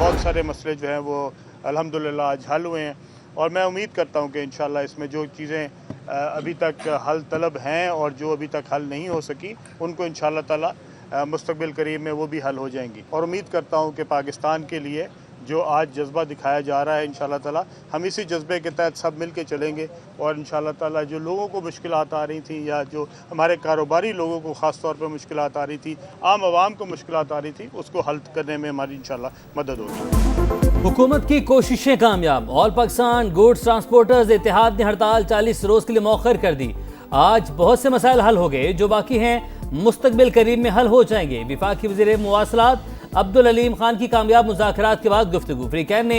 बहुत सारे मसले जो हैं वो अल्हम्दुलिल्लाह आज हल हुए हैं और मैं उम्मीद करता हूँ कि इंशाल्लाह इसमें जो चीज़ें अभी तक हल तलब हैं और जो अभी तक हल नहीं हो सकी उनको इंशाल्लाह ताला मुस्तक़बिल करीब में वो भी हल हो जाएंगी। और उम्मीद करता हूँ कि पाकिस्तान के लिए जो आज जज्बा दिखाया जा रहा है इंशाल्लाह ताला हम इसी जज्बे के तहत सब मिल के चलेंगे और इंशाल्लाह ताला जो लोगों को मुश्किलात आ रही थी या जो हमारे कारोबारी लोगों को ख़ास तौर पर मुश्किलात आ रही थी, आम आवाम को मुश्किलात आ रही थी, उसको हल करने में हमारी इंशाल्लाह मदद होगी। हुकूमत की कोशिशें कामयाब। ऑल पाकिस्तान गुड्स ट्रांसपोर्टर्स इत्तेहाद ने हड़ताल 40 रोज़ के लिए मौखर कर दी। आज बहुत से मसाइल हल हो गए, जो बाकी हैं मुस्तकबिल करीब में हल हो जाएंगे। वफाकी वज़ीर मुवासलात अब्दुल अलीम खान की कामयाब मुज़ाकरात के बाद गुफ्तगू। फ़रीक़ैन ने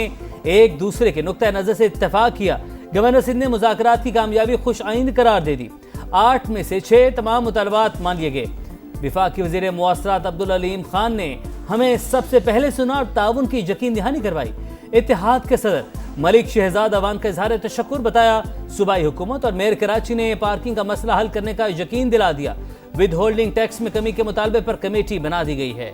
एक दूसरे के नुक्ता नज़र से इत्तफाक किया। गवर्नर सिंध ने मुज़ाकरात की कामयाबी खुश आइंद करार दे दी। 8 में से 6 तमाम मुतालबात मान लिए गए। वफाकी वज़ीर मुवासलात अब्दुल अलीम खान ने हमें सबसे पहले सुना और ताउन की यकीन दहानी करवाई। इत्तेहाद के सदर मलिक शहजाद अवान का इजहार तशक्कुर बताया। सूबाई हुकूमत और मेयर कराची ने पार्किंग का मसला हल करने का यकीन दिला दिया। विद होल्डिंग टैक्स में कमी के मुतालबे पर कमेटी बना दी गई है।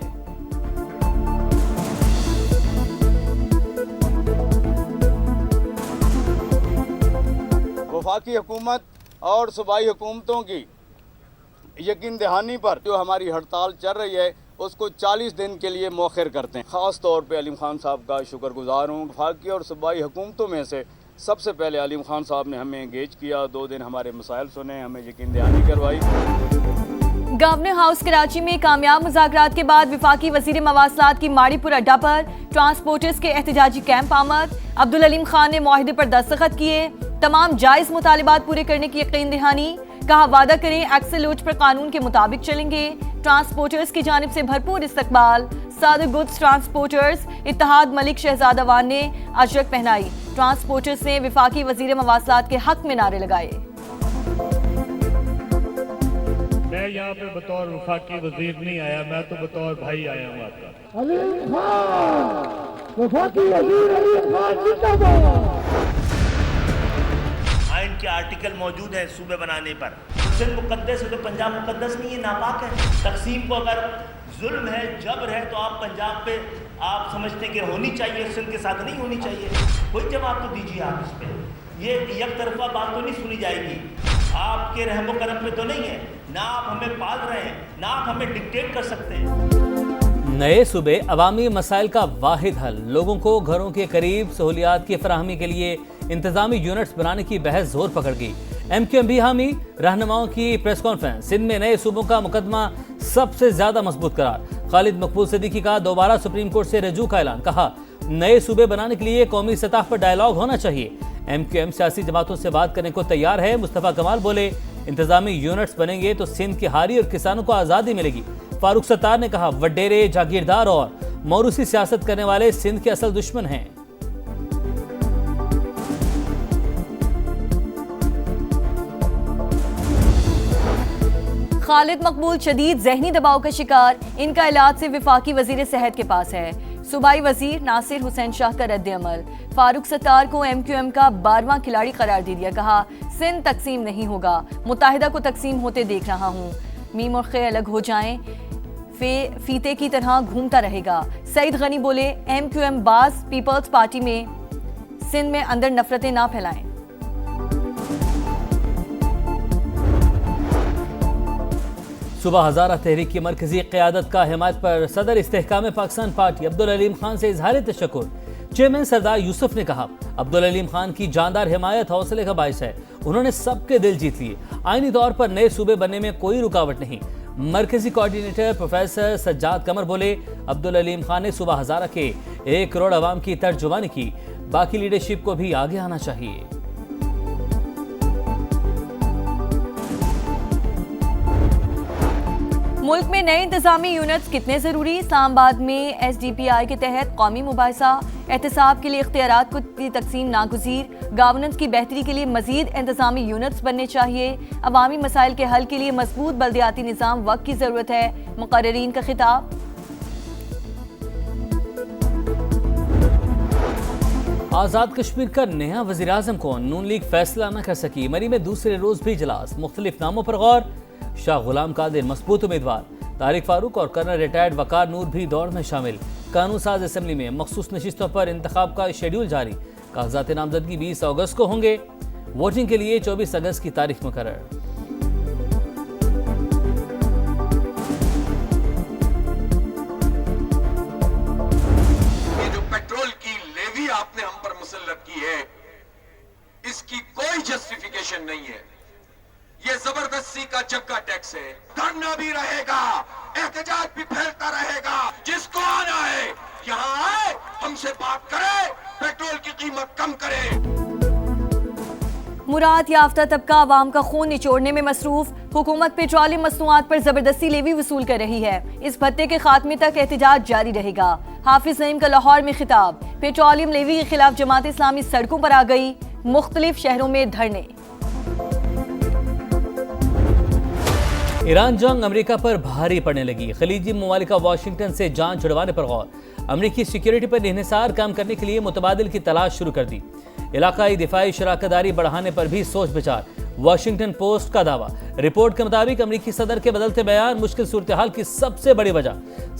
वफाकी हुकूमत और सूबाई हुकूमतों की यकीन दहानी पर जो हमारी हड़ताल चल रही है उसको 40 दिन के लिए मौखर करते हैं। ख़ास तौर पे अलीम खान साहब का शुक्रगुजार हूँ। वफाकी और सूबाई हुकूमतों में से सबसे पहले अलीम खान साहब ने हमें एंगेज किया, 2 दिन हमारे मसाइल सुने, हमें यकीन दहानी करवाई। गवर्नर हाउस कराची में कामयाब मुज़ाकरात के बाद वफाकी वज़ीर मवासलात की माड़ीपुर अड्डा पर ट्रांसपोर्टर्स के एहतजाजी कैंप आमद। अब्दुल अलीम खान ने मुआहिदे पर दस्तखत किए। तमाम जायज़ मुतालिबात पूरे करने की यकीन दहानी। कहा वादा करें एक्सेल लोच पर कानून के मुताबिक चलेंगे। ट्रांसपोर्टर्स की जानिब से भरपूर इस्तकबाल। सदर गुड्स ट्रांसपोर्टर्स इत्तेहाद मलिक शहजाद अवान ने अजरक पहनाई। ट्रांसपोर्टर्स ने वफाकी वज़ीर मवासलात के हक में नारे लगाए। मैं यहाँ पे बतौर वफाकी वजीर नहीं आया, मैं तो बतौर भाई आया हूँ आपका। आइन के आर्टिकल मौजूद है सूबे बनाने पर। सिंध मुकद्दस है तो पंजाब मुकद्दस नहीं है, नापाक है। तकसीम को अगर जुल्म है, जबर है तो आप पंजाब पे आप समझते कि होनी चाहिए, सिंध के साथ नहीं होनी चाहिए। कोई जवाब तो दीजिए आप इस पर। ये एक तरफा बात तो नहीं सुनी जाएगी। आपके रहमो करम पे तो नहीं है, ना आप हमें पाल रहे हैं, ना आप हमें डिक्टेट कर सकते हैं। नए सूबे अवामी मसाइल का वाहिद हल। लोगों को घरों के करीब सहूलियात की फराहमी के लिए इंतजामी यूनिट्स बनाने की बहस जोर पकड़ गई। MQM भी हामी। रहनुमाओं की प्रेस कॉन्फ्रेंस। सिंध में नए सूबों का मुकदमा सबसे ज्यादा मजबूत करार। खालिद मकबूल सिद्दीकी का दोबारा सुप्रीम कोर्ट से रजू का ऐलान। कहा नए सूबे बनाने के लिए कौमी सतह पर डायलॉग होना चाहिए। MQM सियासी जमातों से बात करने को तैयार है। मुस्तफा कमाल बोले इंतजामी यूनिट्स बनेंगे तो सिंध की हारी और किसानों को आज़ादी मिलेगी। फारूक सत्तार ने कहा वडेरे, जागीरदार और मौरूसी सियासत करने वाले सिंध के असल दुश्मन हैं। खालिद मकबूल शदीद जहनी दबाव का शिकार। इनका इलाज से वफाकी वजीर सेहत के पास है। सूबाई वजीर नासिर हुसैन शाह का रद्द अमल। फारूक सत्तार को MQM का 12वां खिलाड़ी करार दे दिया। कहा सिंध तकसीम नहीं होगा, मुत्ताहिदा को तकसीम होते देख रहा हूँ। मीम और खे अलग हो जाएं, फीते की तरह घूमता रहेगा। सईद गनी बोले MQM बाज पीपल्स पार्टी में सिंध में अंदर नफरतें ना फैलाएं। सुबह हज़ारा तहरीक की मरकजी क़यादत का हिमायत पर सदर इस्तेहकाम पाकिस्तान पार्टी अब्दुल अलीम खान से इजहार तशक्कुर। चेयरमैन सरदार यूसुफ ने कहा अब्दुल अलीम खान की जानदार हिमायत हौसले का बाइस है। उन्होंने सबके दिल जीत लिए। आईनी तौर पर नए सूबे बनने में कोई रुकावट नहीं। मरकजी कोऑर्डिनेटर प्रोफेसर सज्जाद कमर बोले अब्दुल अलीम खान ने सुबह हज़ारा के 1 करोड़ अवाम की तर्जुमानी की। बाकी लीडरशिप को भी आगे आना चाहिए। मुल्क में नए इंतजामी यूनिट्स कितने जरूरी। इस्लामाबाद में SDPI के तहत कौमी मुबाहिसा। एहतसाब के लिए इख्तियारात की तकसीम नागुज़ीर। गवर्नेंस की बेहतरी के लिए मजीद इंतजामी यूनिट्स बनने चाहिए। अवामी मसाइल के हल के लिए मजबूत बल्दियाती निज़ाम वक्त की ज़रूरत है। मुकर्रीरीन का खिताब। आज़ाद कश्मीर का नया वज़ीर आज़म को नून लीग फैसला न कर सकी। मरी में दूसरे रोज भी इजलास। मुख्तलिफ नामों पर गौर। शाह गुलाम कादिर मजबूत उम्मीदवार। तारिक फारूक और कर्नल रिटायर्ड वकार नूर भी दौड़ में शामिल। कानून साज असम्बली में मखसूस नशिस्तों पर इंतखाब का शेड्यूल जारी। कागजात नामजदगी 20 अगस्त को होंगे। वोटिंग के लिए 24 अगस्त की तारीख मुकर्रर। ये जो पेट्रोल की लेवी आपने हम पर मुसल्लत की है, इसकी कोई जस्टिफिकेशन नहीं है। ये जबरदस्ती का जग्गा टैक्स है। धरना भी रहेगा, एहतजाज भी फैलता रहेगा। जिसको आना है यहाँ आए, हमसे बात करे, पेट्रोल की कीमत कम करे। मुराद याफ्ता तबका आवाम का खून निचोड़ने में मसरूफ। हुकूमत पेट्रोलियम मसनूआत पर जबरदस्ती लेवी वसूल कर रही है। इस भत्ते के खात्मे तक एहतजाज जारी रहेगा। हाफिज नईम का लाहौर में खिताब। पेट्रोलियम लेवी के खिलाफ जमात इस्लामी सड़कों पर आ गई। मुख्तलिफ शहरों में धरने। ईरान जंग अमेरिका पर भारी पड़ने लगी। खलीजी ममालिका वाशिंगटन से जान छुड़वाने पर गौर। अमेरिकी सिक्योरिटी पर इंहिसार काम करने के लिए मुतबादिल की तलाश शुरू कर दी। इलाकाई दिफाई शराकतदारी बढ़ाने पर भी सोच विचार। वाशिंगटन पोस्ट का दावा। रिपोर्ट के मुताबिक अमेरिकी सदर के बदलते बयान मुश्किल सूरत हाल की सबसे बड़ी वजह।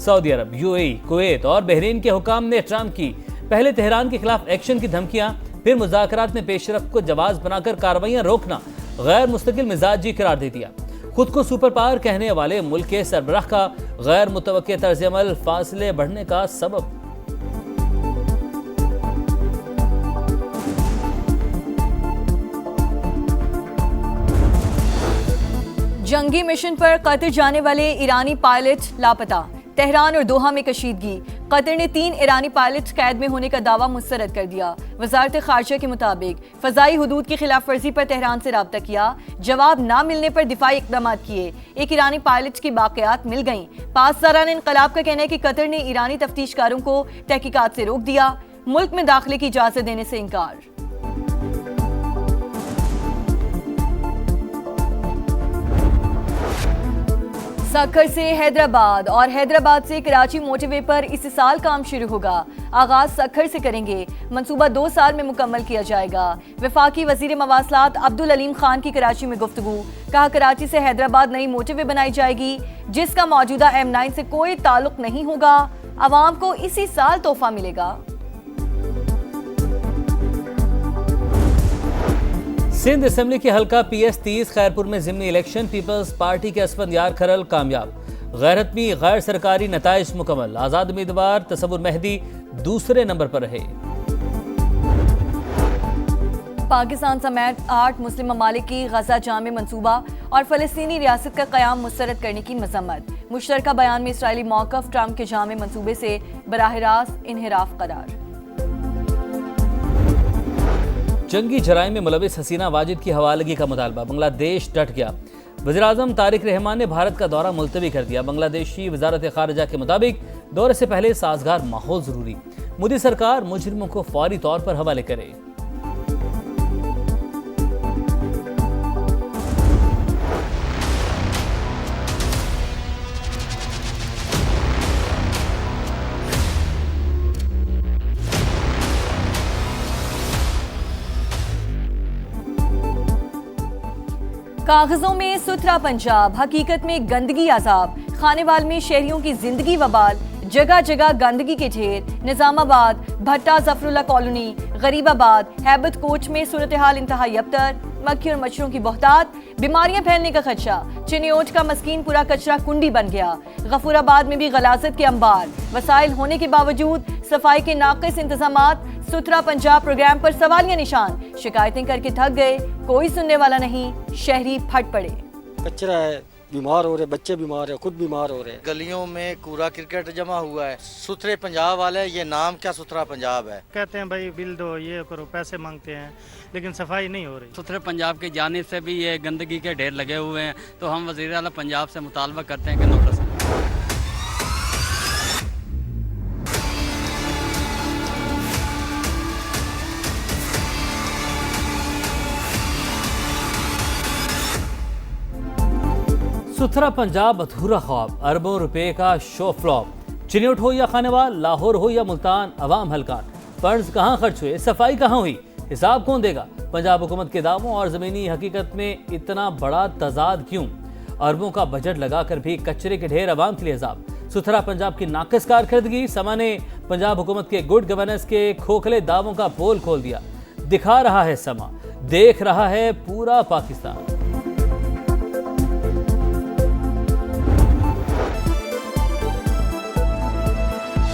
सऊदी अरब, यूएई, कुवैत और बहरीन के हुकाम ने ट्रंप की पहले तेहरान के खिलाफ एक्शन की धमकियां, फिर मुज़ाकरात में पेशरफ को जवाब बनाकर कार्रवाइयां रोकना गैर मुस्तकिल मिजाजी करार दे दिया। खुद को सुपर पावर कहने वाले मुल्क के सरबराह का गैर मुतवक्के तर्ज अमल फासले बढ़ने का सबब। जंगी मिशन पर कतर जाने वाले ईरानी पायलट लापता। तेहरान और दोहा में कशीदगी। कतर ने 3 ईरानी पायलट कैद में होने का दावा मुस्तरद कर दिया। वजारत खारजा के मुताबिक फ़ज़ाई हुदूद की खिलाफ वर्जी पर तेहरान से राब्ता किया। जवाब ना मिलने पर दिफाई इक़दाम किए। एक ईरानी पायलट की बाक़ियात मिल गईं। पासदारान इनक़लाब का कहना है कि कतर ने ईरानी तफ्तीशकारों को तहकीकात से रोक दिया। मुल्क में दाखिले की इजाज़त देने से इनकार। सक्खर से हैदराबाद और हैदराबाद से कराची मोटरवे पर इस साल काम शुरू होगा। आगाज सक्खर से करेंगे। मंसूबा 2 साल में मुकम्मल किया जाएगा। वफाकी वजीर मवासलात अब्दुल अलीम खान की कराची में गुफ्तगू। कहा कराची से हैदराबाद नई मोटरवे बनाई जाएगी जिसका मौजूदा M9 से कोई ताल्लुक नहीं होगा। आवाम को इसी साल तोहफा मिलेगा। सिंध असेंबली के हल्का PS30 खैरपुर में ज़िमनी इलेक्शन। पीपल्स पार्टी के असफंदियार खरल कामयाब। गैरतमी गैर सरकारी नताइज मुकम्मल। आज़ाद उम्मीदवार तसव्वुर मेहदी दूसरे नंबर पर रहे। पाकिस्तान समेत 8 मुस्लिम ममालिक की गजा जामे मंसूबा और फ़लस्तीनी रियासत का क़याम मुस्तरद करने की मज़म्मत। मुश्तरका बयान में इसराइली मौक़िफ़ ट्रंप के जामे मंसूबे से बराह रास्त इन्हिराफ करार। जंगी जराइम में मुलविस हसीना वाजिद की हवालगी का मुतालबा। बांग्लादेश डट गया। वज़ीर-ए-आज़म तारिक रहमान ने भारत का दौरा मुलतवी कर दिया। बांग्लादेशी वज़ारत ख़ारिजा के मुताबिक दौरे से पहले साजगार माहौल ज़रूरी। मोदी सरकार मुजरिमों को फौरी तौर पर हवाले करे। कागजों में सुथरा पंजाब, हकीकत में गंदगी अजाब। खानेवाल में शहरियों की जिंदगी वबाल। जगह जगह गंदगी के ढेर। निजामाबाद, भट्टा जफरुल्ला कॉलोनी, गरीबाबाद, हैबत कोच में सूरत हाल इंतहाई अबतर। मक्खी और मच्छरों की बहुतात। बीमारियां फैलने का खदशा। चिन्योट का मस्कीनपुरा कचरा कुंडी बन गया। गफूराबाद में भी गलाजत के अंबार। वसाइल होने के बावजूद सफाई के नाकिस इंतजामात। सुथरा पंजाब प्रोग्राम पर सवालिया निशान। शिकायतें करके थक गए, कोई सुनने वाला नहीं। शहरी फट पड़े। कचरा है, बीमार हो रहे, बच्चे बीमार है, खुद बीमार हो रहे। गलियों में कूड़ा क्रिकेट जमा हुआ है। सुथरे पंजाब वाले, ये नाम क्या सुथरा पंजाब है। कहते हैं भाई बिल दो, ये करो, पैसे मांगते हैं, लेकिन सफाई नहीं हो रही। सुथरे पंजाब की जानिब से भी ये गंदगी के ढेर लगे हुए हैं, तो हम वज़ीर आला पंजाब से मुतालबा करते हैं कि नोटिस। सुथरा पंजाब अधूरा ख्वाब। अरबों रुपए का शो फ्लॉप। चिन्योट हो या खानेवाल, लाहौर हो या मुल्तान, अवाम हलकान। फंड्स कहाँ खर्च हुए, सफाई कहाँ हुई, हिसाब कौन देगा। पंजाब हुकूमत के दावों और ज़मीनी हकीकत में इतना बड़ा तजाद क्यों। अरबों का बजट लगाकर भी कचरे के ढेर अवाम के लिए अजाब। सुथरा पंजाब की नाकिस कारकर्दगी। समा ने पंजाब हुकूमत के गुड गवर्नेंस के खोखले दावों का पोल खोल दिया। दिखा रहा है समा, देख रहा है पूरा पाकिस्तान।